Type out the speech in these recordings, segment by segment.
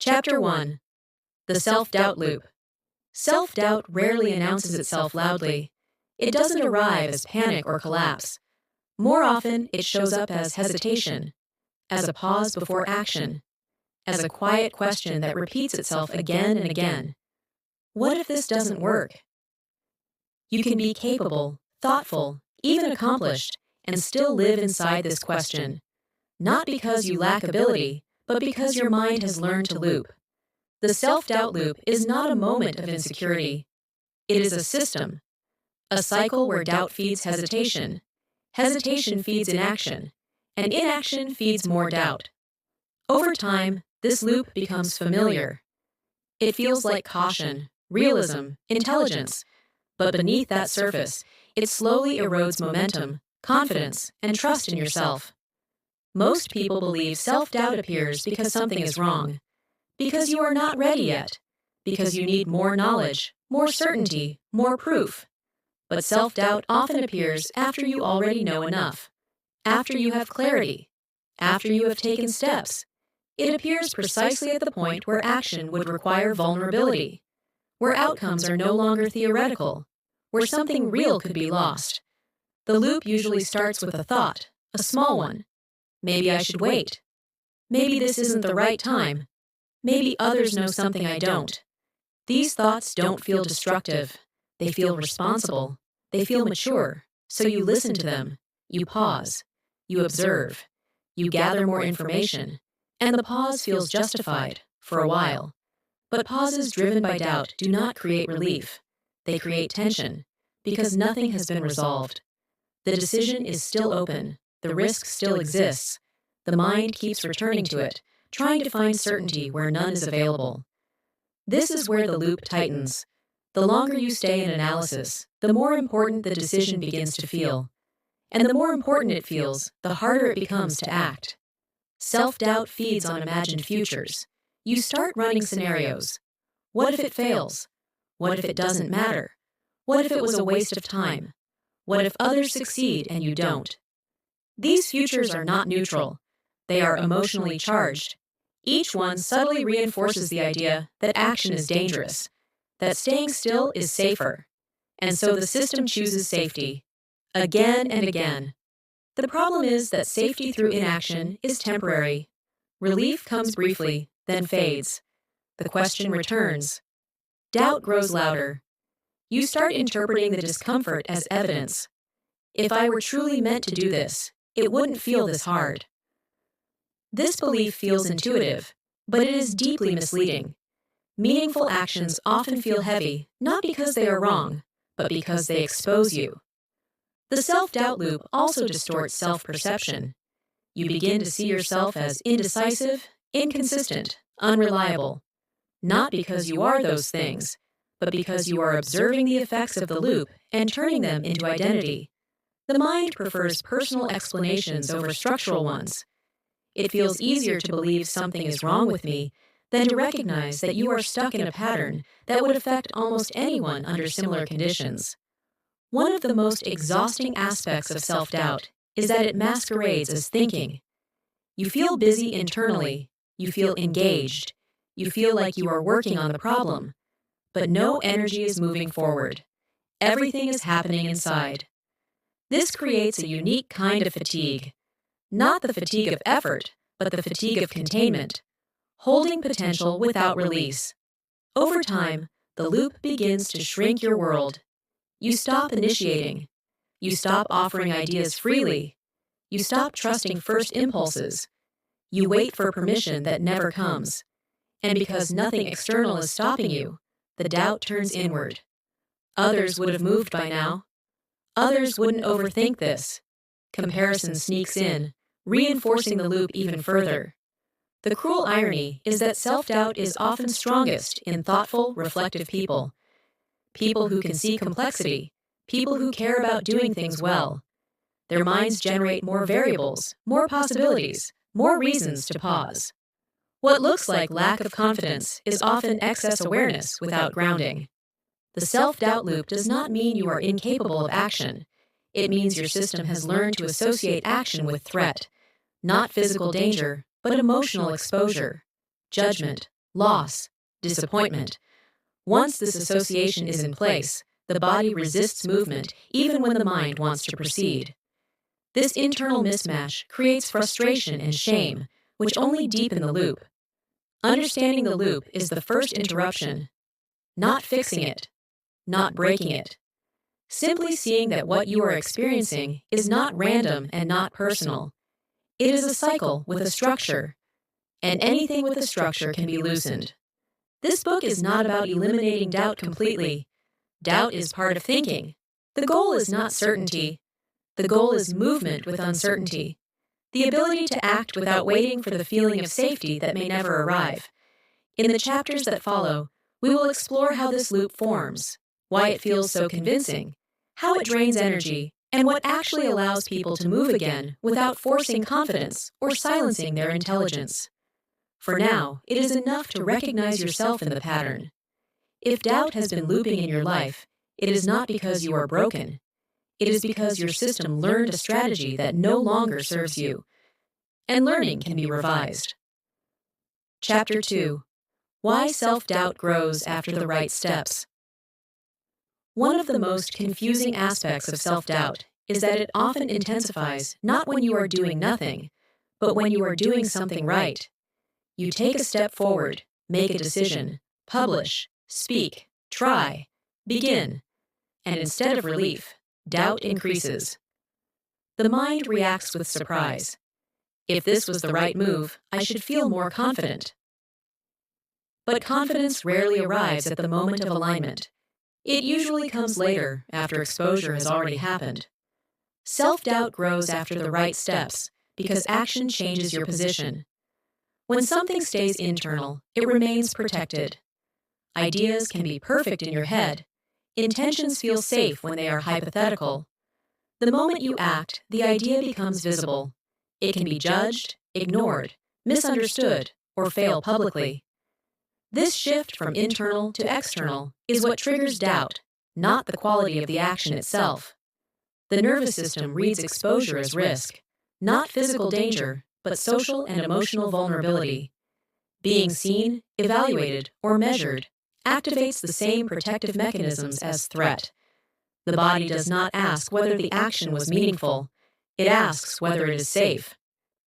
Chapter 1. The Self-Doubt Loop. Self-doubt rarely announces itself loudly. It doesn't arrive as panic or collapse. More often, it shows up as hesitation, as a pause before action, as a quiet question that repeats itself again and again. What if this doesn't work? You can be capable, thoughtful, even accomplished, and still live inside this question. Not because you lack ability, but because your mind has learned to loop. The self-doubt loop is not a moment of insecurity. It is a system, a cycle where doubt feeds hesitation. Hesitation feeds inaction, and inaction feeds more doubt. Over time, this loop becomes familiar. It feels like caution, realism, intelligence, but beneath that surface, it slowly erodes momentum, confidence, and trust in yourself. Most people believe self-doubt appears because something is wrong, because you are not ready yet, because you need more knowledge, more certainty, more proof. But self-doubt often appears after you already know enough, after you have clarity, after you have taken steps. It appears precisely at the point where action would require vulnerability, where outcomes are no longer theoretical, where something real could be lost. The loop usually starts with a thought, a small one. Maybe I should wait. Maybe this isn't the right time. Maybe others know something I don't. These thoughts don't feel destructive. They feel responsible. They feel mature. So you listen to them. You pause. You observe. You gather more information. And the pause feels justified, for a while. But pauses driven by doubt do not create relief. They create tension, because nothing has been resolved. The decision is still open. The risk still exists. The mind keeps returning to it, trying to find certainty where none is available. This is where the loop tightens. The longer you stay in analysis, the more important the decision begins to feel. And the more important it feels, the harder it becomes to act. Self-doubt feeds on imagined futures. You start running scenarios. What if it fails? What if it doesn't matter? What if it was a waste of time? What if others succeed and you don't? These futures are not neutral. They are emotionally charged. Each one subtly reinforces the idea that action is dangerous, that staying still is safer. And so the system chooses safety, again and again. The problem is that safety through inaction is temporary. Relief comes briefly, then fades. The question returns. Doubt grows louder. You start interpreting the discomfort as evidence. If I were truly meant to do this, it wouldn't feel this hard. This belief feels intuitive, but it is deeply misleading. Meaningful actions often feel heavy, not because they are wrong, but because they expose you. The self-doubt loop also distorts self-perception. You begin to see yourself as indecisive, inconsistent, unreliable. Not because you are those things, but because you are observing the effects of the loop and turning them into identity. The mind prefers personal explanations over structural ones. It feels easier to believe something is wrong with me than to recognize that you are stuck in a pattern that would affect almost anyone under similar conditions. One of the most exhausting aspects of self-doubt is that it masquerades as thinking. You feel busy internally, you feel engaged, you feel like you are working on the problem, but no energy is moving forward. Everything is happening inside. This creates a unique kind of fatigue. Not the fatigue of effort, but the fatigue of containment, holding potential without release. Over time, the loop begins to shrink your world. You stop initiating. You stop offering ideas freely. You stop trusting first impulses. You wait for permission that never comes. And because nothing external is stopping you, the doubt turns inward. Others would have moved by now. Others wouldn't overthink this. Comparison sneaks in, reinforcing the loop even further. The cruel irony is that self-doubt is often strongest in thoughtful, reflective people. People who can see complexity, people who care about doing things well. Their minds generate more variables, more possibilities, more reasons to pause. What looks like lack of confidence is often excess awareness without grounding. The self-doubt loop does not mean you are incapable of action. It means your system has learned to associate action with threat, not physical danger, but emotional exposure, judgment, loss, disappointment. Once this association is in place, the body resists movement even when the mind wants to proceed. This internal mismatch creates frustration and shame, which only deepen the loop. Understanding the loop is the first interruption, not fixing it, not breaking it. Simply seeing that what you are experiencing is not random and not personal. It is a cycle with a structure, and anything with a structure can be loosened. This book is not about eliminating doubt completely. Doubt is part of thinking. The goal is not certainty. The goal is movement with uncertainty. The ability to act without waiting for the feeling of safety that may never arrive. In the chapters that follow, we will explore how this loop forms, why it feels so convincing, how it drains energy, and what actually allows people to move again without forcing confidence or silencing their intelligence. For now, it is enough to recognize yourself in the pattern. If doubt has been looping in your life, it is not because you are broken. It is because your system learned a strategy that no longer serves you, and learning can be revised. Chapter 2. Why Self-Doubt Grows After the Right Steps. One of the most confusing aspects of self-doubt is that it often intensifies not when you are doing nothing, but when you are doing something right. You take a step forward, make a decision, publish, speak, try, begin, and instead of relief, doubt increases. The mind reacts with surprise. If this was the right move, I should feel more confident. But confidence rarely arrives at the moment of alignment. It usually comes later, after exposure has already happened. Self-doubt grows after the right steps because action changes your position. When something stays internal, it remains protected. Ideas can be perfect in your head. Intentions feel safe when they are hypothetical. The moment you act, the idea becomes visible. It can be judged, ignored, misunderstood, or fail publicly. This shift from internal to external is what triggers doubt, not the quality of the action itself. The nervous system reads exposure as risk, not physical danger, but social and emotional vulnerability. Being seen, evaluated, or measured activates the same protective mechanisms as threat. The body does not ask whether the action was meaningful. It asks whether it is safe.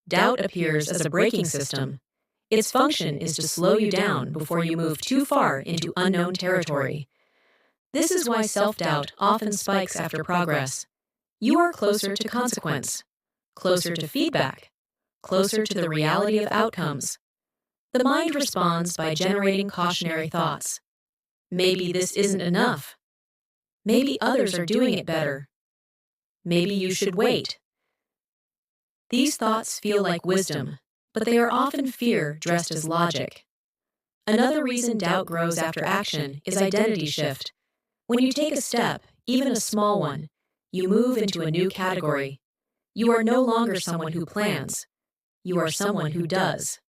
Doubt appears as a braking system. Its function is to slow you down before you move too far into unknown territory. This is why self-doubt often spikes after progress. You are closer to consequence, closer to feedback, closer to the reality of outcomes. The mind responds by generating cautionary thoughts. Maybe this isn't enough. Maybe others are doing it better. Maybe you should wait. These thoughts feel like wisdom, but they are often fear dressed as logic. Another reason doubt grows after action is identity shift. When you take a step, even a small one, you move into a new category. You are no longer someone who plans. You are someone who does.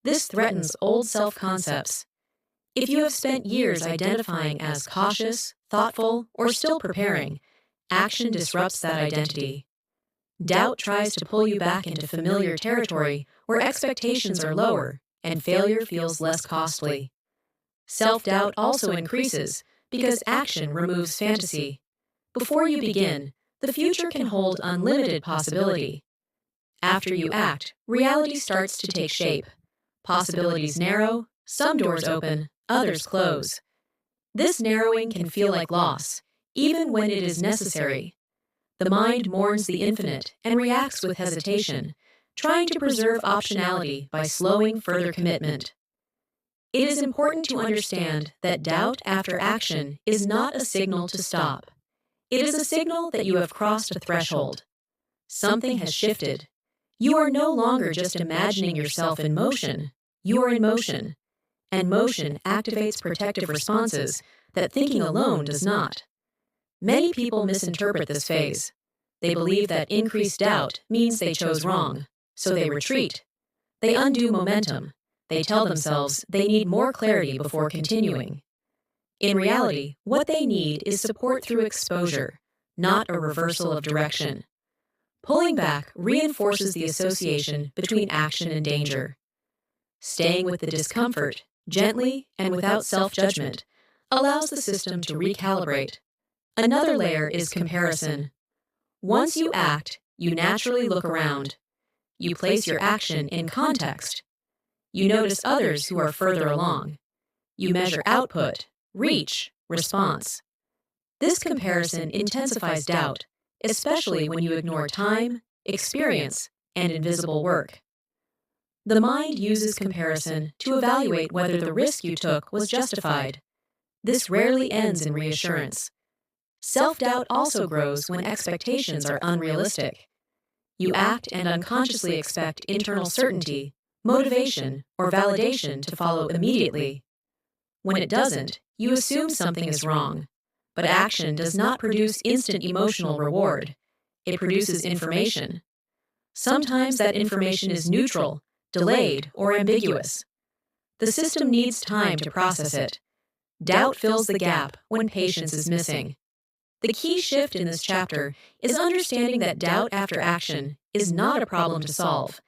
This threatens old self-concepts. If you have spent years identifying as cautious, thoughtful, or still preparing, action disrupts that identity. Doubt tries to pull you back into familiar territory where expectations are lower and failure feels less costly. Self-doubt also increases because action removes fantasy. Before you begin, the future can hold unlimited possibility. After you act, reality starts to take shape. Possibilities narrow, some doors open, others close. This narrowing can feel like loss, even when it is necessary. The mind mourns the infinite and reacts with hesitation, trying to preserve optionality by slowing further commitment. It is important to understand that doubt after action is not a signal to stop. It is a signal that you have crossed a threshold. Something has shifted. You are no longer just imagining yourself in motion. You are in motion. And motion activates protective responses that thinking alone does not. Many people misinterpret this phase. They believe that increased doubt means they chose wrong, so they retreat. They undo momentum. They tell themselves they need more clarity before continuing. In reality, what they need is support through exposure, not a reversal of direction. Pulling back reinforces the association between action and danger. Staying with the discomfort Gently and without self-judgment, allows the system to recalibrate. Another layer is comparison. Once you act, you naturally look around. You place your action in context. You notice others who are further along. You measure output, reach, response. This comparison intensifies doubt, especially when you ignore time, experience, and invisible work. The mind uses comparison to evaluate whether the risk you took was justified. This rarely ends in reassurance. Self-doubt also grows when expectations are unrealistic. You act and unconsciously expect internal certainty, motivation, or validation to follow immediately. When it doesn't, you assume something is wrong. But action does not produce instant emotional reward. It produces information. Sometimes that information is neutral, delayed, or ambiguous. The system needs time to process it. Doubt fills the gap when patience is missing. The key shift in this chapter is understanding that doubt after action is not a problem to solve.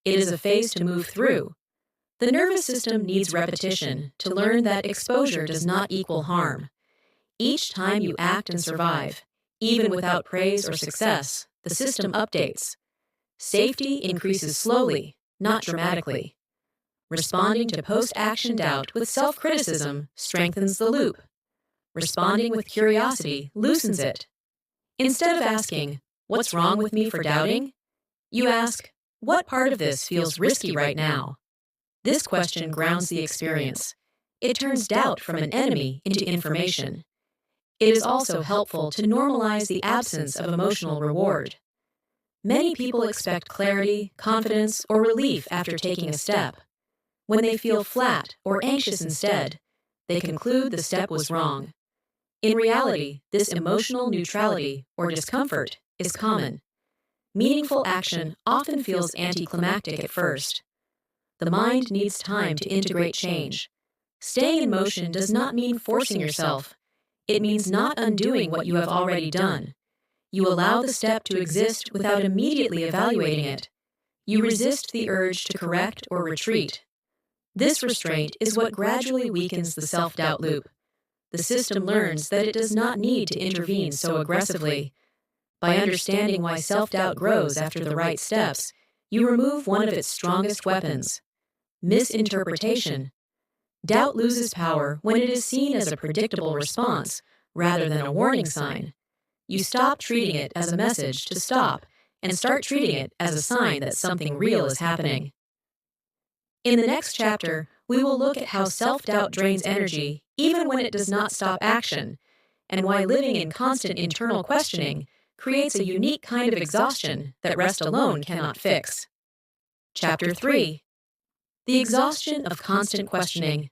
It is a phase to move through. The nervous system needs repetition to learn that exposure does not equal harm. Each time you act and survive, even without praise or success, the system updates. Safety increases slowly, not dramatically. Responding to post-action doubt with self-criticism strengthens the loop. Responding with curiosity loosens it. Instead of asking, "What's wrong with me for doubting?" you ask, "What part of this feels risky right now?" This question grounds the experience. It turns doubt from an enemy into information. It is also helpful to normalize the absence of emotional reward. Many people expect clarity, confidence, or relief after taking a step. When they feel flat or anxious instead, they conclude the step was wrong. In reality, this emotional neutrality or discomfort is common. Meaningful action often feels anticlimactic at first. The mind needs time to integrate change. Staying in motion does not mean forcing yourself. It means not undoing what you have already done. You allow the step to exist without immediately evaluating it. You resist the urge to correct or retreat. This restraint is what gradually weakens the self-doubt loop. The system learns that it does not need to intervene so aggressively. By understanding why self-doubt grows after the right steps, you remove one of its strongest weapons: misinterpretation. Doubt loses power when it is seen as a predictable response rather than a warning sign. You stop treating it as a message to stop and start treating it as a sign that something real is happening. In the next chapter, we will look at how self-doubt drains energy even when it does not stop action, and why living in constant internal questioning creates a unique kind of exhaustion that rest alone cannot fix. Chapter 3. The exhaustion of constant questioning.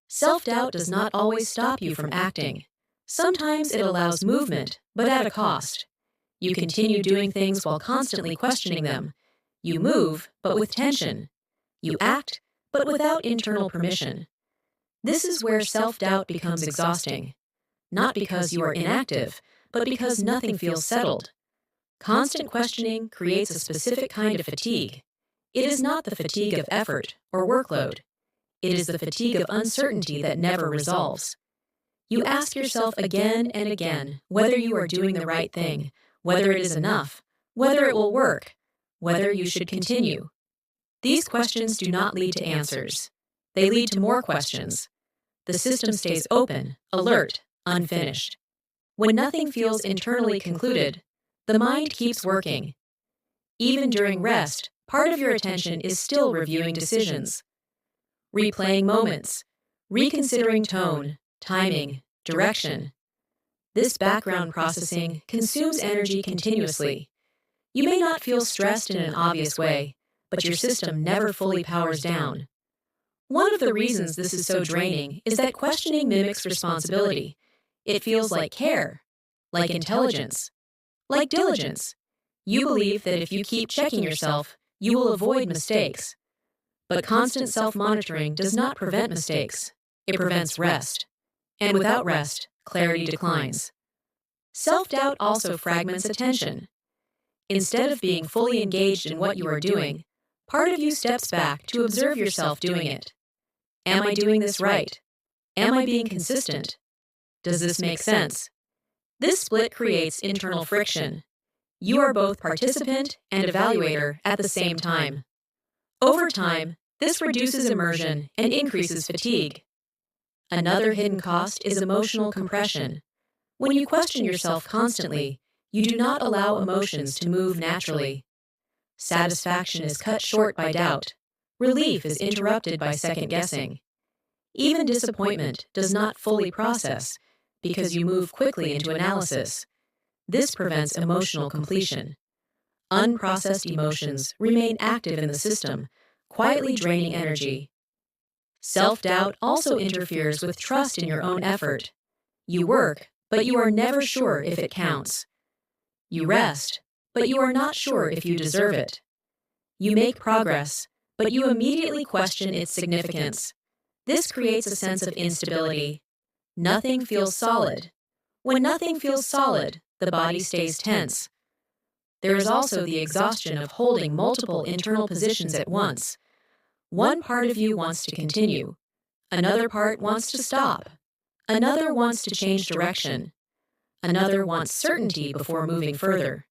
Self-doubt does not always stop you from acting. Sometimes it allows movement, but at a cost. You continue doing things while constantly questioning them. You move, but with tension. You act, but without internal permission. This is where self-doubt becomes exhausting. Not because you are inactive, but because nothing feels settled. Constant questioning creates a specific kind of fatigue. It is not the fatigue of effort or workload. It is the fatigue of uncertainty that never resolves. You ask yourself again and again whether you are doing the right thing, whether it is enough, whether it will work, whether you should continue. These questions do not lead to answers. They lead to more questions. The system stays open, alert, unfinished. When nothing feels internally concluded, the mind keeps working. Even during rest, part of your attention is still reviewing decisions, replaying moments, reconsidering tone, timing, direction. This background processing consumes energy continuously. You may not feel stressed in an obvious way, but your system never fully powers down. One of the reasons this is so draining is that questioning mimics responsibility. It feels like care, like intelligence, like diligence. You believe that if you keep checking yourself, you will avoid mistakes. But constant self-monitoring does not prevent mistakes. It prevents rest. And without rest, clarity declines. Self-doubt also fragments attention. Instead of being fully engaged in what you are doing, part of you steps back to observe yourself doing it. Am I doing this right? Am I being consistent? Does this make sense? This split creates internal friction. You are both participant and evaluator at the same time. Over time, this reduces immersion and increases fatigue. Another hidden cost is emotional compression. When you question yourself constantly, you do not allow emotions to move naturally. Satisfaction is cut short by doubt. Relief is interrupted by second-guessing. Even disappointment does not fully process because you move quickly into analysis. This prevents emotional completion. Unprocessed emotions remain active in the system, quietly draining energy. Self-doubt also interferes with trust in your own effort. You work, but you are never sure if it counts. You rest, but you are not sure if you deserve it. You make progress, but you immediately question its significance. This creates a sense of instability. Nothing feels solid. When nothing feels solid, the body stays tense. There is also the exhaustion of holding multiple internal positions at once. One part of you wants to continue. Another part wants to stop. Another wants to change direction. Another wants certainty before moving further.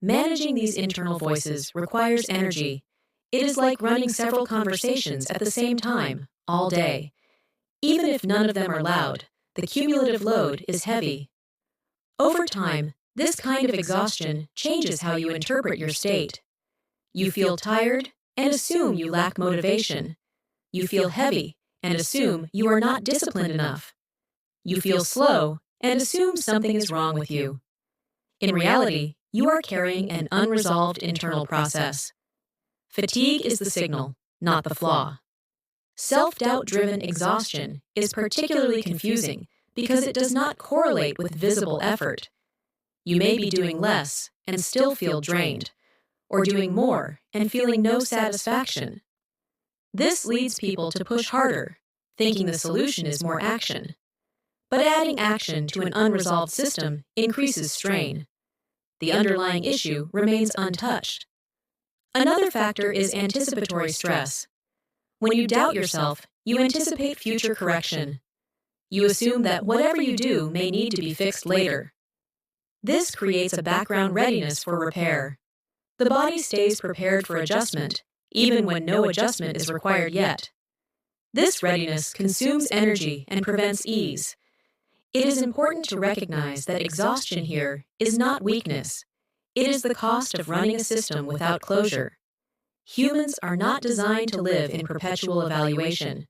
Managing these internal voices requires energy. It is like running several conversations at the same time, all day. Even if none of them are loud, the cumulative load is heavy. Over time, this kind of exhaustion changes how you interpret your state. You feel tired and assume you lack motivation. You feel heavy and assume you are not disciplined enough. You feel slow and assume something is wrong with you. In reality, you are carrying an unresolved internal process. Fatigue is the signal, not the flaw. Self-doubt-driven exhaustion is particularly confusing because it does not correlate with visible effort. You may be doing less and still feel drained, or doing more and feeling no satisfaction. This leads people to push harder, thinking the solution is more action. But adding action to an unresolved system increases strain. The underlying issue remains untouched. Another factor is anticipatory stress. When you doubt yourself, you anticipate future correction. You assume that whatever you do may need to be fixed later. This creates a background readiness for repair. The body stays prepared for adjustment, even when no adjustment is required yet. This readiness consumes energy and prevents ease. It is important to recognize that exhaustion here is not weakness. It is the cost of running a system without closure. Humans are not designed to live in perpetual evaluation.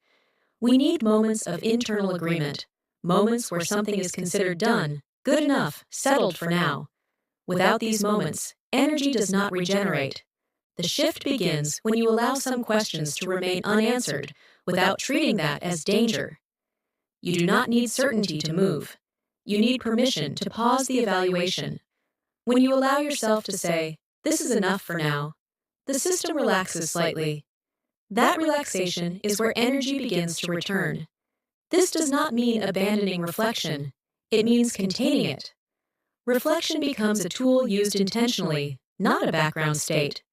We need moments of internal agreement, moments where something is considered done, good enough, settled for now. Without these moments, energy does not regenerate. The shift begins when you allow some questions to remain unanswered without treating that as danger. You do not need certainty to move. You need permission to pause the evaluation. When you allow yourself to say, "This is enough for now," the system relaxes slightly. That relaxation is where energy begins to return. This does not mean abandoning reflection. It means containing it. Reflection becomes a tool used intentionally, not a background state.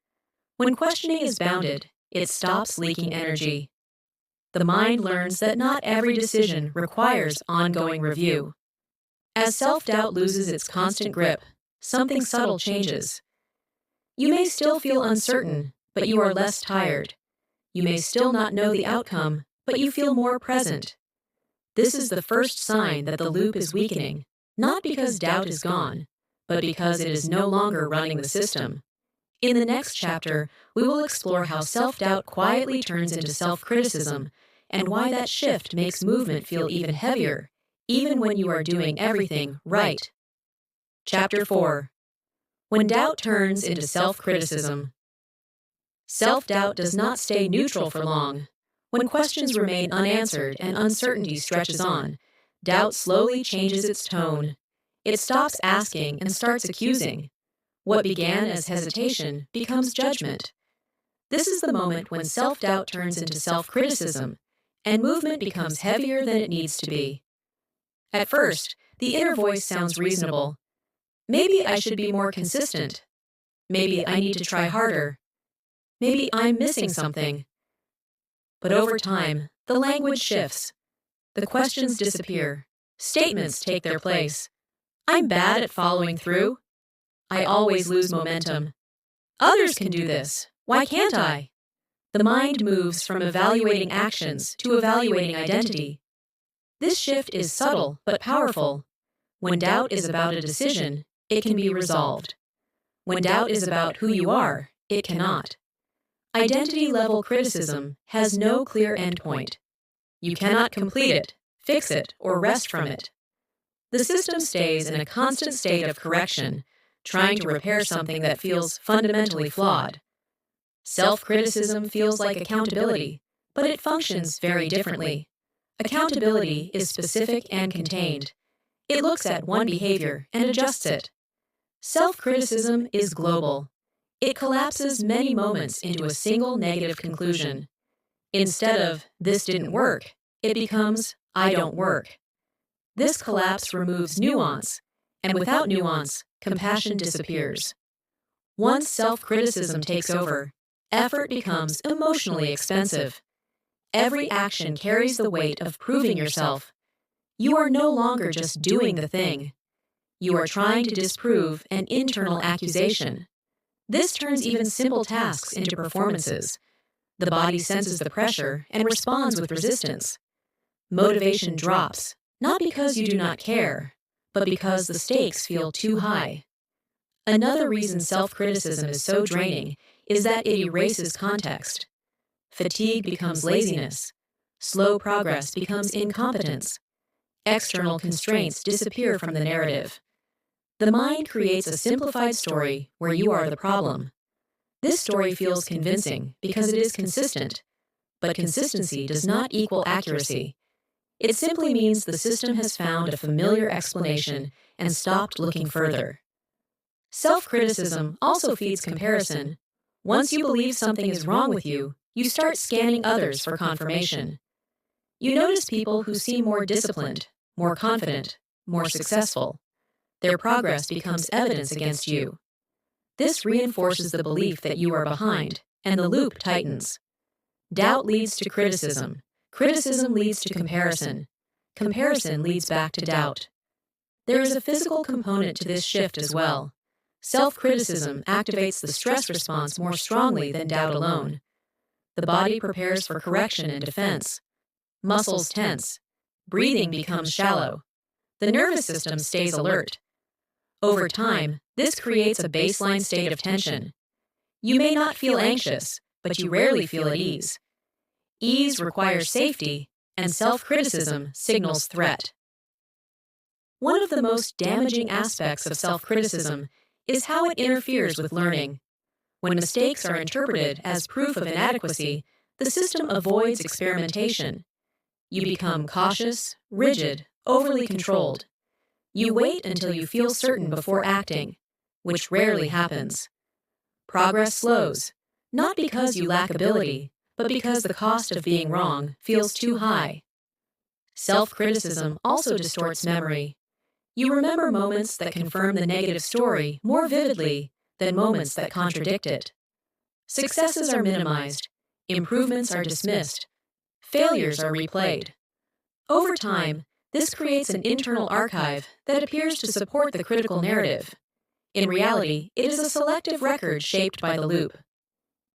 When questioning is bounded, it stops leaking energy. The mind learns that not every decision requires ongoing review. As self-doubt loses its constant grip, something subtle changes. You may still feel uncertain, but you are less tired. You may still not know the outcome, but you feel more present. This is the first sign that the loop is weakening, not because doubt is gone, but because it is no longer running the system. In the next chapter, we will explore how self-doubt quietly turns into self-criticism and why that shift makes movement feel even heavier, even when you are doing everything right. Chapter 4. When doubt turns into self-criticism. Self-doubt does not stay neutral for long. When questions remain unanswered and uncertainty stretches on, doubt slowly changes its tone. It stops asking and starts accusing. What began as hesitation becomes judgment. This is the moment when self-doubt turns into self-criticism, and movement becomes heavier than it needs to be. At first, the inner voice sounds reasonable. Maybe I should be more consistent. Maybe I need to try harder. Maybe I'm missing something. But over time, the language shifts. The questions disappear. Statements take their place. I'm bad at following through. I always lose momentum. Others can do this. Why can't I? The mind moves from evaluating actions to evaluating identity. This shift is subtle but powerful. When doubt is about a decision, it can be resolved. When doubt is about who you are, it cannot. Identity-level criticism has no clear endpoint. You cannot complete it, fix it, or rest from it. The system stays in a constant state of correction, trying to repair something that feels fundamentally flawed. Self-criticism feels like accountability, but it functions very differently. Accountability is specific and contained. It looks at one behavior and adjusts it. Self-criticism is global. It collapses many moments into a single negative conclusion. Instead of, "this didn't work," it becomes, "I don't work." This collapse removes nuance, and without nuance, compassion disappears. Once self-criticism takes over, effort becomes emotionally expensive. Every action carries the weight of proving yourself. You are no longer just doing the thing. You are trying to disprove an internal accusation. This turns even simple tasks into performances. The body senses the pressure and responds with resistance. Motivation drops, not because you do not care, but because the stakes feel too high. Another reason self-criticism is so draining is that it erases context. Fatigue becomes laziness. Slow progress becomes incompetence. External constraints disappear from the narrative. The mind creates a simplified story where you are the problem. This story feels convincing because it is consistent, but consistency does not equal accuracy. It simply means the system has found a familiar explanation and stopped looking further. Self-criticism also feeds comparison. Once you believe something is wrong with you, you start scanning others for confirmation. You notice people who seem more disciplined, more confident, more successful. Their progress becomes evidence against you. This reinforces the belief that you are behind, and the loop tightens. Doubt leads to criticism. Criticism leads to comparison. Comparison leads back to doubt. There is a physical component to this shift as well. Self-criticism activates the stress response more strongly than doubt alone. The body prepares for correction and defense. Muscles tense. Breathing becomes shallow. The nervous system stays alert. Over time, this creates a baseline state of tension. You may not feel anxious, but you rarely feel at ease. Ease requires safety, and self-criticism signals threat. One of the most damaging aspects of self-criticism is how it interferes with learning. When mistakes are interpreted as proof of inadequacy, the system avoids experimentation. You become cautious, rigid, overly controlled. You wait until you feel certain before acting, which rarely happens. Progress slows, not because you lack ability, but because the cost of being wrong feels too high. Self-criticism also distorts memory. You remember moments that confirm the negative story more vividly than moments that contradict it. Successes are minimized, improvements are dismissed, failures are replayed. Over time, this creates an internal archive that appears to support the critical narrative. In reality, it is a selective record shaped by the loop.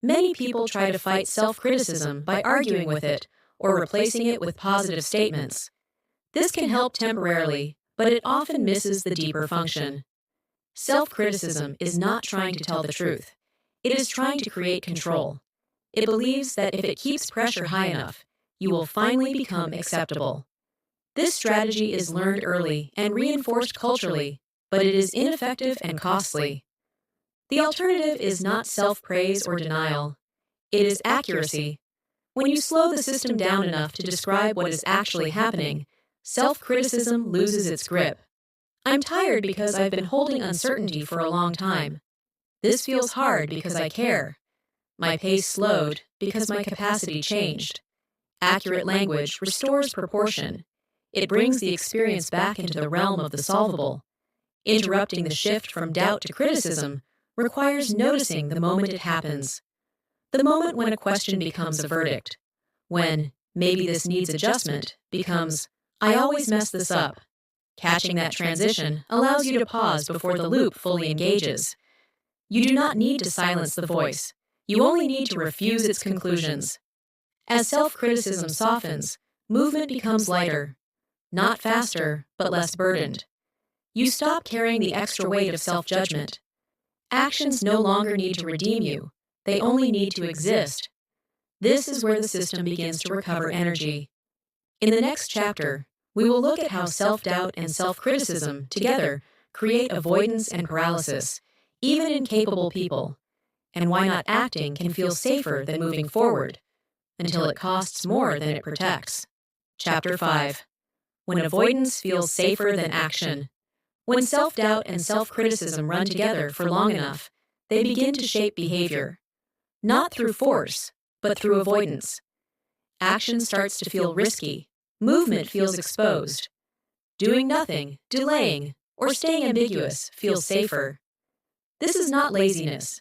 Many people try to fight self-criticism by arguing with it or replacing it with positive statements. This can help temporarily, but it often misses the deeper function. Self-criticism is not trying to tell the truth. It is trying to create control. It believes that if it keeps pressure high enough, you will finally become acceptable. This strategy is learned early and reinforced culturally, but it is ineffective and costly. The alternative is not self-praise or denial. It is accuracy. When you slow the system down enough to describe what is actually happening, self-criticism loses its grip. I'm tired because I've been holding uncertainty for a long time. This feels hard because I care. My pace slowed because my capacity changed. Accurate language restores proportion. It brings the experience back into the realm of the solvable. Interrupting the shift from doubt to criticism requires noticing the moment it happens. The moment when a question becomes a verdict. when maybe this needs adjustment becomes, I always mess this up. Catching that transition allows you to pause before the loop fully engages. You do not need to silence the voice. You only need to refuse its conclusions. As self-criticism softens, movement becomes lighter. Not faster, but less burdened. You stop carrying the extra weight of self-judgment. Actions no longer need to redeem you. They only need to exist. This is where the system begins to recover energy. In the next chapter, we will look at how self-doubt and self-criticism together create avoidance and paralysis, even in capable people, and why not acting can feel safer than moving forward, until it costs more than it protects. Chapter 5. When avoidance feels safer than action. When self-doubt and self-criticism run together for long enough, they begin to shape behavior. Not through force, but through avoidance. Action starts to feel risky. Movement feels exposed. Doing nothing, delaying, or staying ambiguous feels safer. This is not laziness.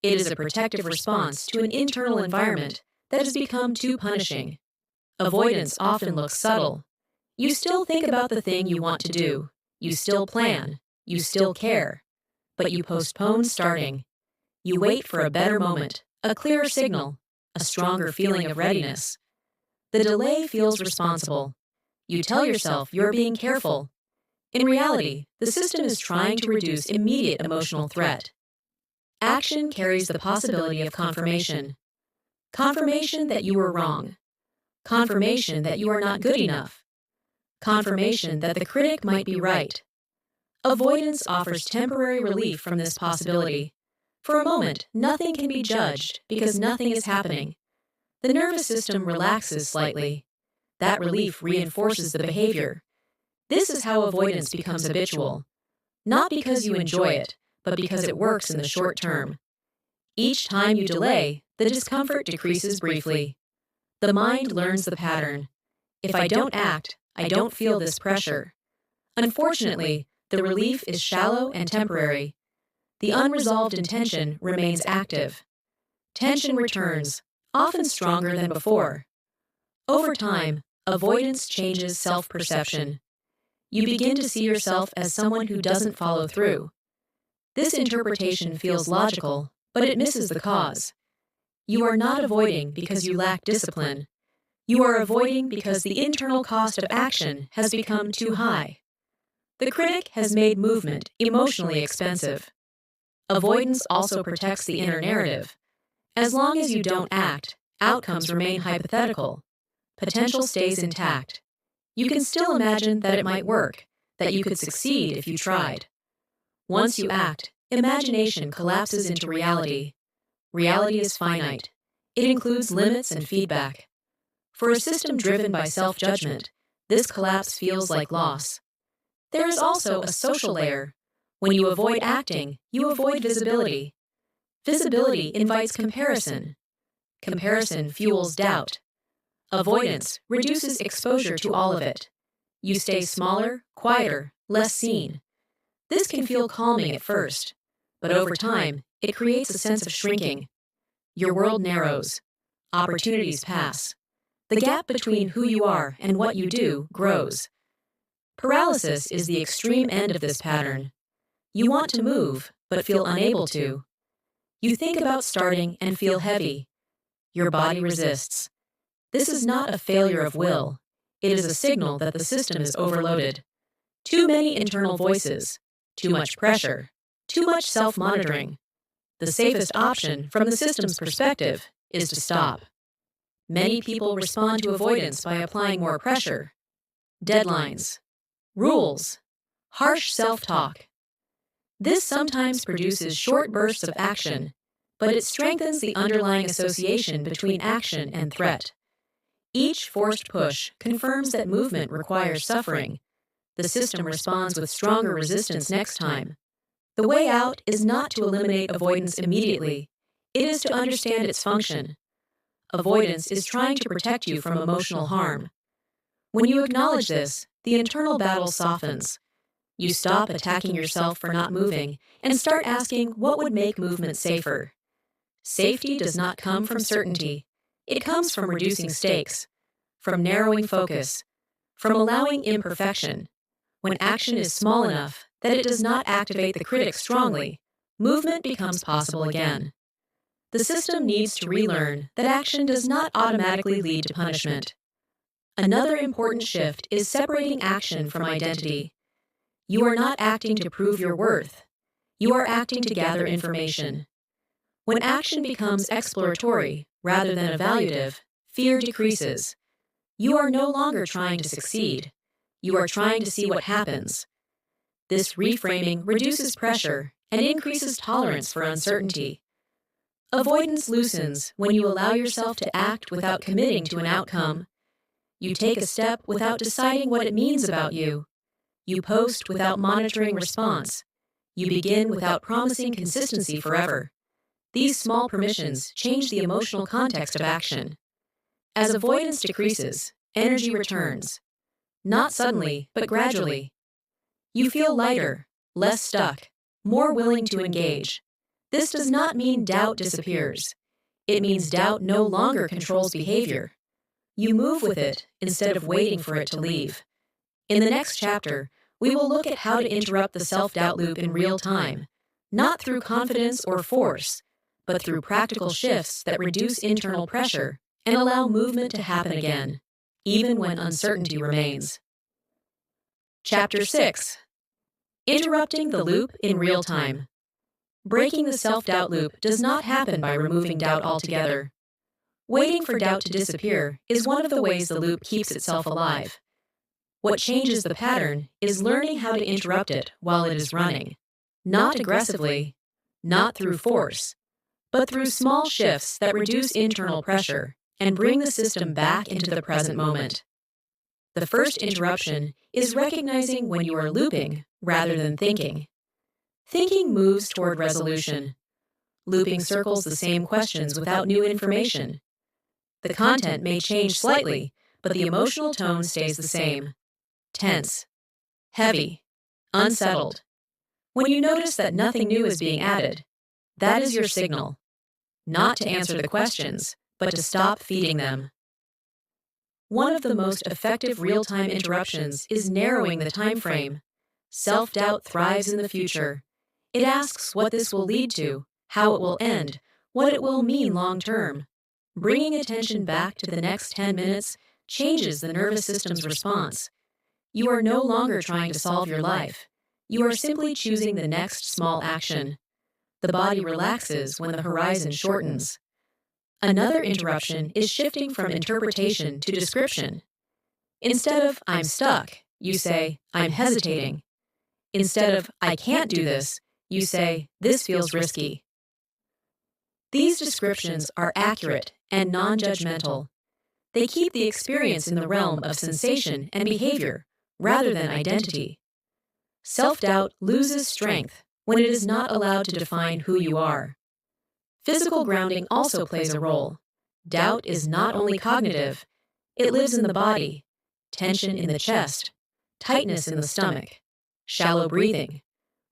It is a protective response to an internal environment that has become too punishing. Avoidance often looks subtle. You still think about the thing you want to do. You still plan. You still care. But you postpone starting. You wait for a better moment, a clearer signal, a stronger feeling of readiness. The delay feels responsible. You tell yourself you're being careful. In reality, the system is trying to reduce immediate emotional threat. Action carries the possibility of confirmation. Confirmation that you were wrong. Confirmation that you are not good enough. Confirmation that the critic might be right. Avoidance offers temporary relief from this possibility. For a moment, nothing can be judged because nothing is happening. The nervous system relaxes slightly. That relief reinforces the behavior. This is how avoidance becomes habitual. Not because you enjoy it, but because it works in the short term. Each time you delay, the discomfort decreases briefly. The mind learns the pattern. If I don't act, I don't feel this pressure. Unfortunately, the relief is shallow and temporary. The unresolved intention remains active. Tension returns, often stronger than before. Over time, avoidance changes self-perception. You begin to see yourself as someone who doesn't follow through. This interpretation feels logical, but it misses the cause. You are not avoiding because you lack discipline. You are avoiding because the internal cost of action has become too high. The critic has made movement emotionally expensive. Avoidance also protects the inner narrative. As long as you don't act, outcomes remain hypothetical. Potential stays intact. You can still imagine that it might work, that you could succeed if you tried. Once you act, imagination collapses into reality. Reality is finite. It includes limits and feedback. For a system driven by self-judgment, this collapse feels like loss. There is also a social layer. When you avoid acting, you avoid visibility. Visibility invites comparison. Comparison fuels doubt. Avoidance reduces exposure to all of it. You stay smaller, quieter, less seen. This can feel calming at first, but over time, it creates a sense of shrinking. Your world narrows. Opportunities pass. The gap between who you are and what you do grows. Paralysis is the extreme end of this pattern. You want to move, but feel unable to. You think about starting and feel heavy. Your body resists. This is not a failure of will. It is a signal that the system is overloaded. Too many internal voices. Too much pressure. Too much self-monitoring. The safest option, from the system's perspective, is to stop. Many people respond to avoidance by applying more pressure. Deadlines. Rules. Harsh self-talk. This sometimes produces short bursts of action, but it strengthens the underlying association between action and threat. Each forced push confirms that movement requires suffering. The system responds with stronger resistance next time. The way out is not to eliminate avoidance immediately. It is to understand its function. Avoidance is trying to protect you from emotional harm. When you acknowledge this, the internal battle softens. You stop attacking yourself for not moving and start asking what would make movement safer. Safety does not come from certainty. It comes from reducing stakes, from narrowing focus, from allowing imperfection. When action is small enough that it does not activate the critic strongly, movement becomes possible again. The system needs to relearn that action does not automatically lead to punishment. Another important shift is separating action from identity. You are not acting to prove your worth. You are acting to gather information. When action becomes exploratory rather than evaluative, fear decreases. You are no longer trying to succeed. You are trying to see what happens. This reframing reduces pressure and increases tolerance for uncertainty. Avoidance loosens when you allow yourself to act without committing to an outcome. You take a step without deciding what it means about you. You post without monitoring response. You begin without promising consistency forever. These small permissions change the emotional context of action. As avoidance decreases, energy returns. Not suddenly, but gradually. You feel lighter, less stuck, more willing to engage. This does not mean doubt disappears. It means doubt no longer controls behavior. You move with it instead of waiting for it to leave. In the next chapter, we will look at how to interrupt the self-doubt loop in real time, not through confidence or force, but through practical shifts that reduce internal pressure and allow movement to happen again, even when uncertainty remains. Chapter 6. Interrupting the loop in real time. Breaking the self-doubt loop does not happen by removing doubt altogether. Waiting for doubt to disappear is one of the ways the loop keeps itself alive. What changes the pattern is learning how to interrupt it while it is running. Not aggressively, not through force, but through small shifts that reduce internal pressure and bring the system back into the present moment. The first interruption is recognizing when you are looping rather than thinking. Thinking moves toward resolution. Looping circles the same questions without new information. The content may change slightly, but the emotional tone stays the same. Tense, heavy, unsettled. When you notice that nothing new is being added, that is your signal. Not to answer the questions, but to stop feeding them. One of the most effective real-time interruptions is narrowing the time frame. Self-doubt thrives in the future. It asks what this will lead to, how it will end, what it will mean long-term. Bringing attention back to the next 10 minutes changes the nervous system's response. You are no longer trying to solve your life. You are simply choosing the next small action. The body relaxes when the horizon shortens. Another interruption is shifting from interpretation to description. Instead of "I'm stuck," you say "I'm hesitating." Instead of "I can't do this," you say "This feels risky." These descriptions are accurate and non-judgmental. They keep the experience in the realm of sensation and behavior, rather than identity. Self-doubt loses strength when it is not allowed to define who you are. Physical grounding also plays a role. Doubt is not only cognitive, it lives in the body. Tension in the chest, tightness in the stomach, shallow breathing.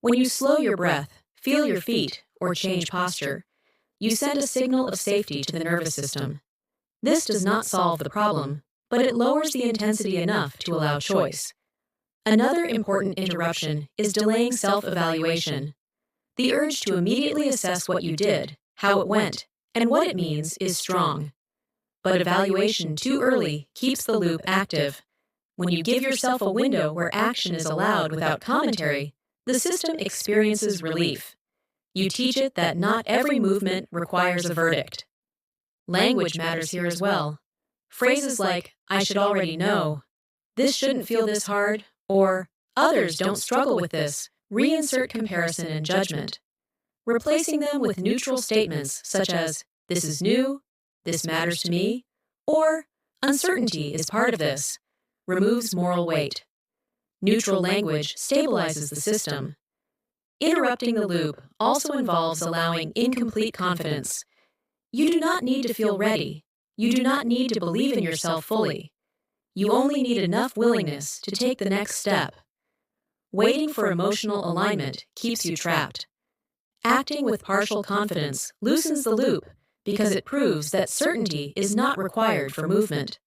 When you slow your breath, feel your feet, or change posture, you send a signal of safety to the nervous system. This does not solve the problem, but it lowers the intensity enough to allow choice. Another important interruption is delaying self-evaluation. The urge to immediately assess what you did, how it went, and what it means is strong. But evaluation too early keeps the loop active. When you give yourself a window where action is allowed without commentary, the system experiences relief. You teach it that not every movement requires a verdict. Language matters here as well. Phrases like, "I should already know," "This shouldn't feel this hard," or "Others don't struggle with this," reinsert comparison and judgment. Replacing them with neutral statements such as, "This is new," "This matters to me," or "Uncertainty is part of this," removes moral weight. Neutral language stabilizes the system. Interrupting the loop also involves allowing incomplete confidence. You do not need to feel ready. You do not need to believe in yourself fully. You only need enough willingness to take the next step. Waiting for emotional alignment keeps you trapped. Acting with partial confidence loosens the loop because it proves that certainty is not required for movement.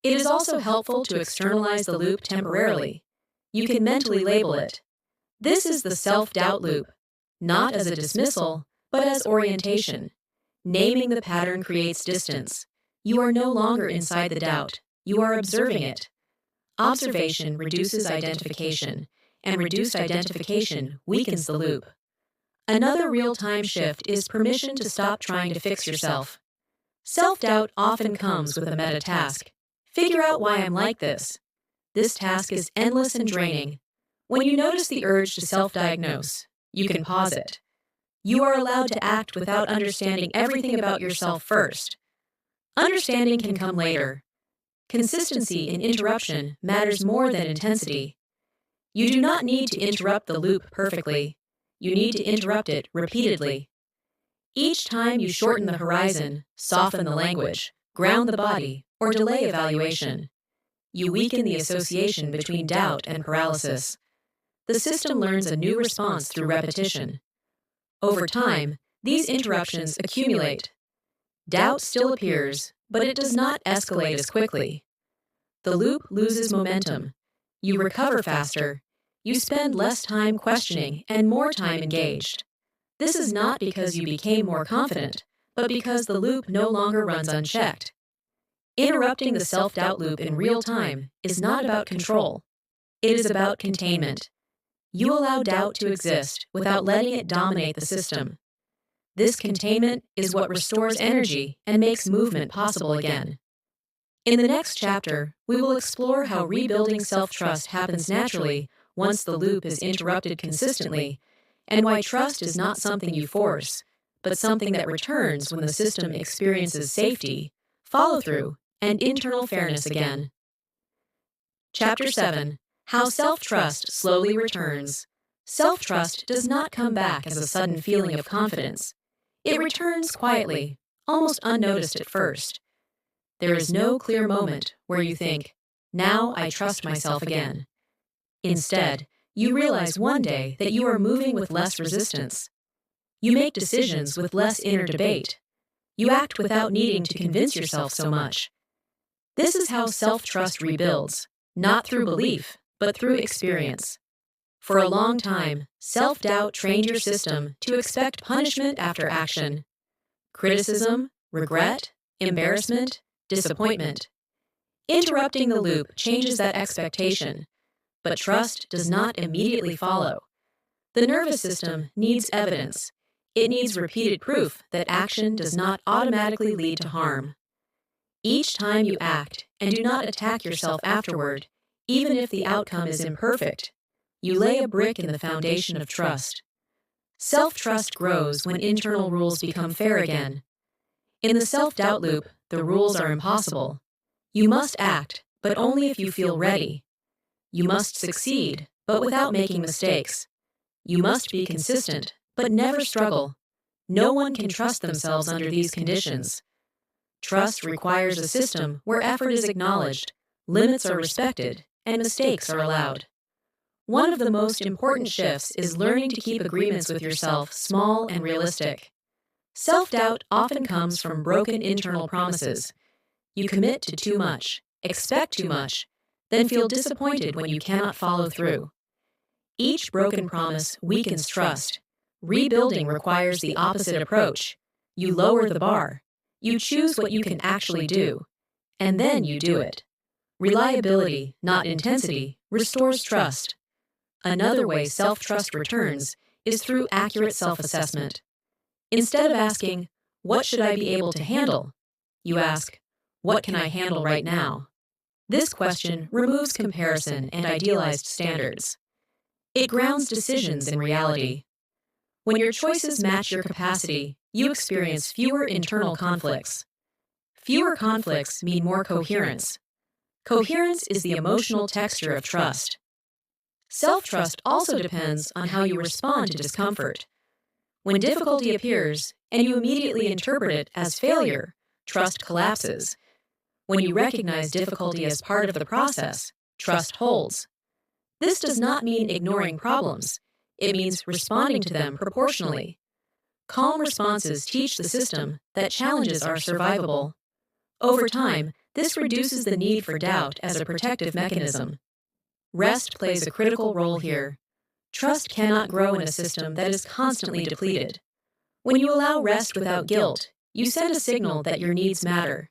It is also helpful to externalize the loop temporarily. You can mentally label it. This is the self-doubt loop, not as a dismissal, but as orientation. Naming the pattern creates distance. You are no longer inside the doubt. You are observing it. Observation reduces identification, and reduced identification weakens the loop. Another real-time shift is permission to stop trying to fix yourself. Self-doubt often comes with a meta task. Figure out why I'm like this. This task is endless and draining. When you notice the urge to self-diagnose, you can pause it. You are allowed to act without understanding everything about yourself first. Understanding can come later. Consistency in interruption matters more than intensity. You do not need to interrupt the loop perfectly. You need to interrupt it repeatedly. Each time you shorten the horizon, soften the language, ground the body, or delay evaluation, you weaken the association between doubt and paralysis. The system learns a new response through repetition. Over time, these interruptions accumulate. Doubt still appears, but it does not escalate as quickly. The loop loses momentum. You recover faster. You spend less time questioning and more time engaged. This is not because you became more confident, but because the loop no longer runs unchecked. Interrupting the self-doubt loop in real time is not about control. It is about containment. You allow doubt to exist without letting it dominate the system. This containment is what restores energy and makes movement possible again. In the next chapter, we will explore how rebuilding self-trust happens naturally once the loop is interrupted consistently, and why trust is not something you force, but something that returns when the system experiences safety, follow-through, and internal fairness again. Chapter 7. How Self-Trust Slowly Returns. Self-trust does not come back as a sudden feeling of confidence. It returns quietly, almost unnoticed at first. There is no clear moment where you think, "Now I trust myself again." Instead, you realize one day that you are moving with less resistance. You make decisions with less inner debate. You act without needing to convince yourself so much. This is how self-trust rebuilds, not through belief, but through experience. For a long time, self-doubt trained your system to expect punishment after action. Criticism, regret, embarrassment, disappointment. Interrupting the loop changes that expectation, but trust does not immediately follow. The nervous system needs evidence. It needs repeated proof that action does not automatically lead to harm. Each time you act and do not attack yourself afterward, even if the outcome is imperfect, you lay a brick in the foundation of trust. Self-trust grows when internal rules become fair again. In the self-doubt loop, the rules are impossible. You must act, but only if you feel ready. You must succeed, but without making mistakes. You must be consistent, but never struggle. No one can trust themselves under these conditions. Trust requires a system where effort is acknowledged, limits are respected, and mistakes are allowed. One of the most important shifts is learning to keep agreements with yourself small and realistic. Self-doubt often comes from broken internal promises. You commit to too much, expect too much, then feel disappointed when you cannot follow through. Each broken promise weakens trust. Rebuilding requires the opposite approach. You lower the bar. You choose what you can actually do, and then you do it. Reliability, not intensity, restores trust. Another way self-trust returns is through accurate self-assessment. Instead of asking, "What should I be able to handle?" you ask, "What can I handle right now?" This question removes comparison and idealized standards. It grounds decisions in reality. When your choices match your capacity, you experience fewer internal conflicts. Fewer conflicts mean more coherence. Coherence is the emotional texture of trust. Self-trust also depends on how you respond to discomfort. When difficulty appears, and you immediately interpret it as failure, trust collapses. When you recognize difficulty as part of the process, trust holds. This does not mean ignoring problems. It means responding to them proportionally. Calm responses teach the system that challenges are survivable. Over time, this reduces the need for doubt as a protective mechanism. Rest plays a critical role here. Trust cannot grow in a system that is constantly depleted. When you allow rest without guilt, you send a signal that your needs matter.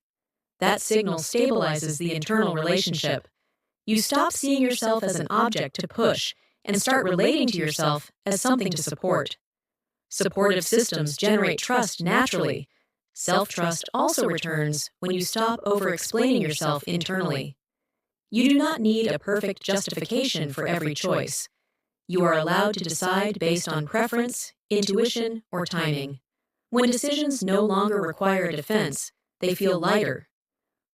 That signal stabilizes the internal relationship. You stop seeing yourself as an object to push and start relating to yourself as something to support. Supportive systems generate trust naturally. Self-trust also returns when you stop over-explaining yourself internally. You do not need a perfect justification for every choice. You are allowed to decide based on preference, intuition, or timing. When decisions no longer require a defense, they feel lighter.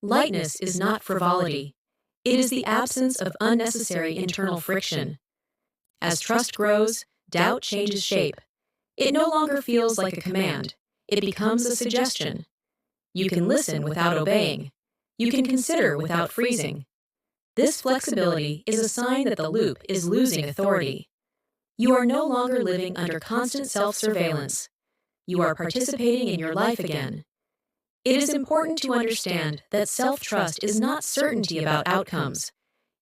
Lightness is not frivolity. It is the absence of unnecessary internal friction. As trust grows, doubt changes shape. It no longer feels like a command. It becomes a suggestion. You can listen without obeying. You can consider without freezing. This flexibility is a sign that the loop is losing authority. You are no longer living under constant self-surveillance. You are participating in your life again. It is important to understand that self-trust is not certainty about outcomes.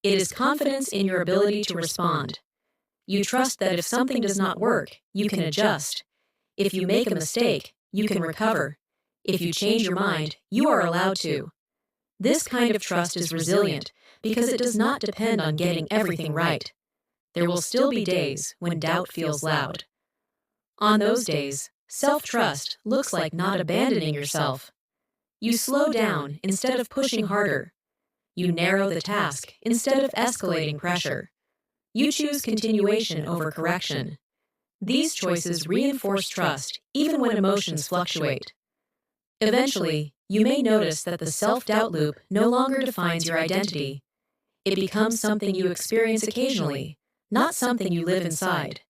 It is confidence in your ability to respond. You trust that if something does not work, you can adjust. If you make a mistake, you can recover. If you change your mind, you are allowed to. This kind of trust is resilient because it does not depend on getting everything right. There will still be days when doubt feels loud. On those days, self-trust looks like not abandoning yourself. You slow down instead of pushing harder. You narrow the task instead of escalating pressure. You choose continuation over correction. These choices reinforce trust even when emotions fluctuate. Eventually, you may notice that the self-doubt loop no longer defines your identity. It becomes something you experience occasionally, not something you live inside.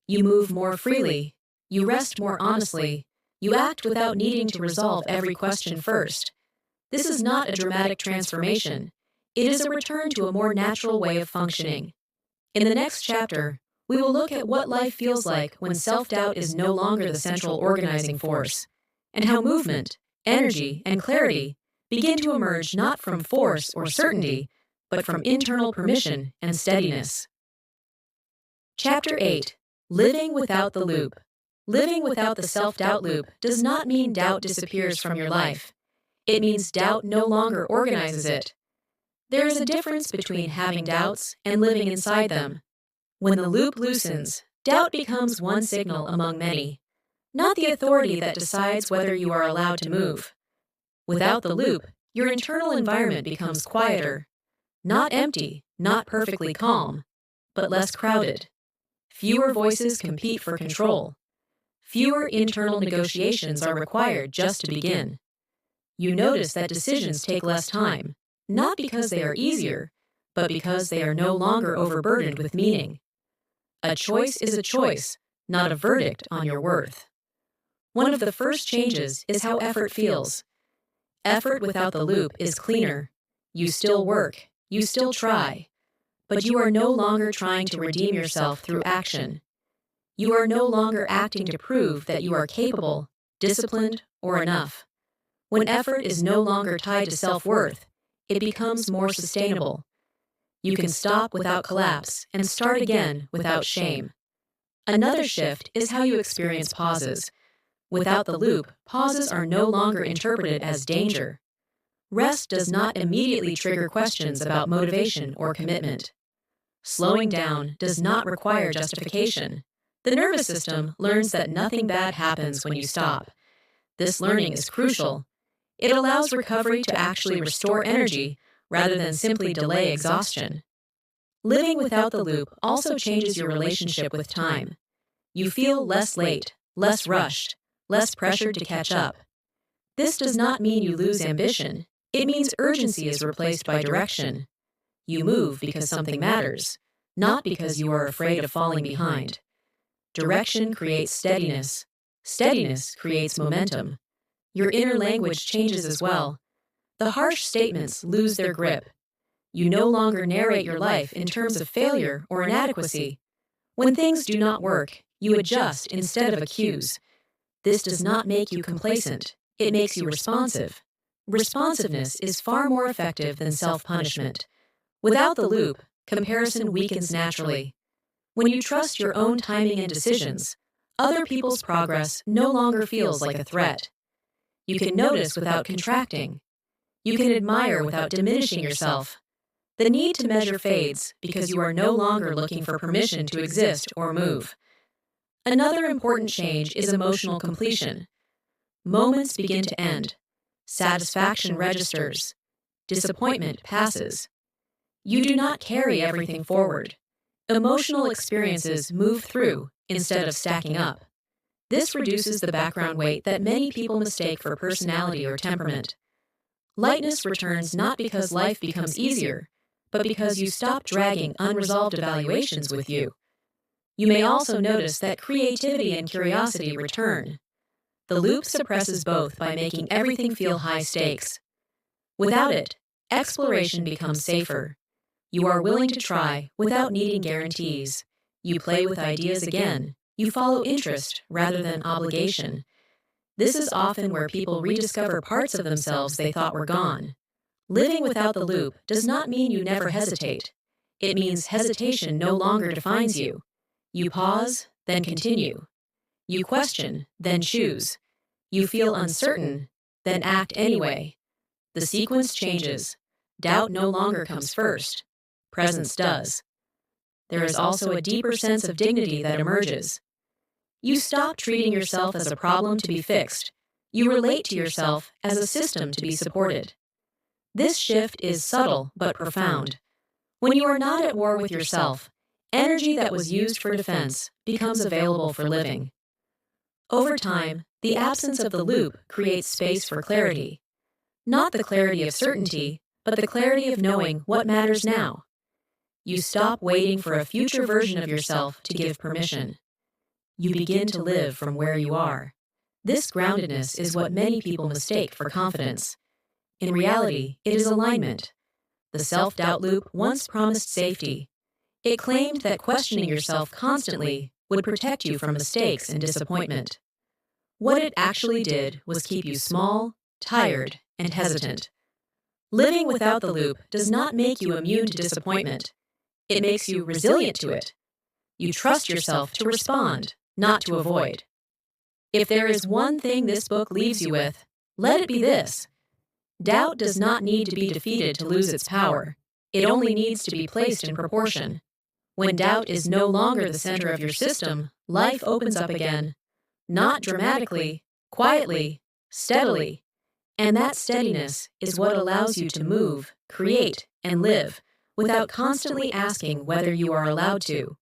You move more freely. You rest more honestly. You act without needing to resolve every question first. This is not a dramatic transformation. It is a return to a more natural way of functioning. In the next chapter, we will look at what life feels like when self-doubt is no longer the central organizing force, and how movement, energy, and clarity begin to emerge not from force or certainty, but from internal permission and steadiness. Chapter 8. Living without the loop. Living without the self-doubt loop does not mean doubt disappears from your life. It means doubt no longer organizes it. There is a difference between having doubts and living inside them. When the loop loosens, doubt becomes one signal among many, not the authority that decides whether you are allowed to move. Without the loop, your internal environment becomes quieter, not empty, not perfectly calm, but less crowded. Fewer voices compete for control. Fewer internal negotiations are required just to begin. You notice that decisions take less time, not because they are easier, but because they are no longer overburdened with meaning. A choice is a choice, not a verdict on your worth. One of the first changes is how effort feels. Effort without the loop is cleaner. You still work, you still try, but you are no longer trying to redeem yourself through action. You are no longer acting to prove that you are capable, disciplined, or enough. When effort is no longer tied to self-worth, it becomes more sustainable. You can stop without collapse and start again without shame. Another shift is how you experience pauses. Without the loop, pauses are no longer interpreted as danger. Rest does not immediately trigger questions about motivation or commitment. Slowing down does not require justification. The nervous system learns that nothing bad happens when you stop. This learning is crucial. It allows recovery to actually restore energy rather than simply delay exhaustion. Living without the loop also changes your relationship with time. You feel less late, less rushed, less pressured to catch up. This does not mean you lose ambition. It means urgency is replaced by direction. You move because something matters, not because you are afraid of falling behind. Direction creates steadiness. Steadiness creates momentum. Your inner language changes as well. The harsh statements lose their grip. You no longer narrate your life in terms of failure or inadequacy. When things do not work, you adjust instead of accuse. This does not make you complacent. It makes you responsive. Responsiveness is far more effective than self-punishment. Without the loop, comparison weakens naturally. When you trust your own timing and decisions, other people's progress no longer feels like a threat. You can notice without contracting. You can admire without diminishing yourself. The need to measure fades because you are no longer looking for permission to exist or move. Another important change is emotional completion. Moments begin to end. Satisfaction registers. Disappointment passes. You do not carry everything forward. Emotional experiences move through instead of stacking up. This reduces the background weight that many people mistake for personality or temperament. Lightness returns not because life becomes easier, but because you stop dragging unresolved evaluations with you. You may also notice that creativity and curiosity return. The loop suppresses both by making everything feel high stakes. Without it, exploration becomes safer. You are willing to try without needing guarantees. You play with ideas again. You follow interest rather than obligation. This is often where people rediscover parts of themselves they thought were gone. Living without the loop does not mean you never hesitate. It means hesitation no longer defines you. You pause, then continue. You question, then choose. You feel uncertain, then act anyway. The sequence changes. Doubt no longer comes first. Presence does. There is also a deeper sense of dignity that emerges. You stop treating yourself as a problem to be fixed. You relate to yourself as a system to be supported. This shift is subtle but profound. When you are not at war with yourself, energy that was used for defense becomes available for living. Over time, the absence of the loop creates space for clarity. Not the clarity of certainty, but the clarity of knowing what matters now. You stop waiting for a future version of yourself to give permission. You begin to live from where you are. This groundedness is what many people mistake for confidence. In reality, it is alignment. The self-doubt loop once promised safety. It claimed that questioning yourself constantly would protect you from mistakes and disappointment. What it actually did was keep you small, tired, and hesitant. Living without the loop does not make you immune to disappointment. It makes you resilient to it. You trust yourself to respond, not to avoid. If there is one thing this book leaves you with, let it be this. Doubt does not need to be defeated to lose its power. It only needs to be placed in proportion. When doubt is no longer the center of your system, life opens up again. Not dramatically, quietly, steadily. And that steadiness is what allows you to move, create, and live without constantly asking whether you are allowed to.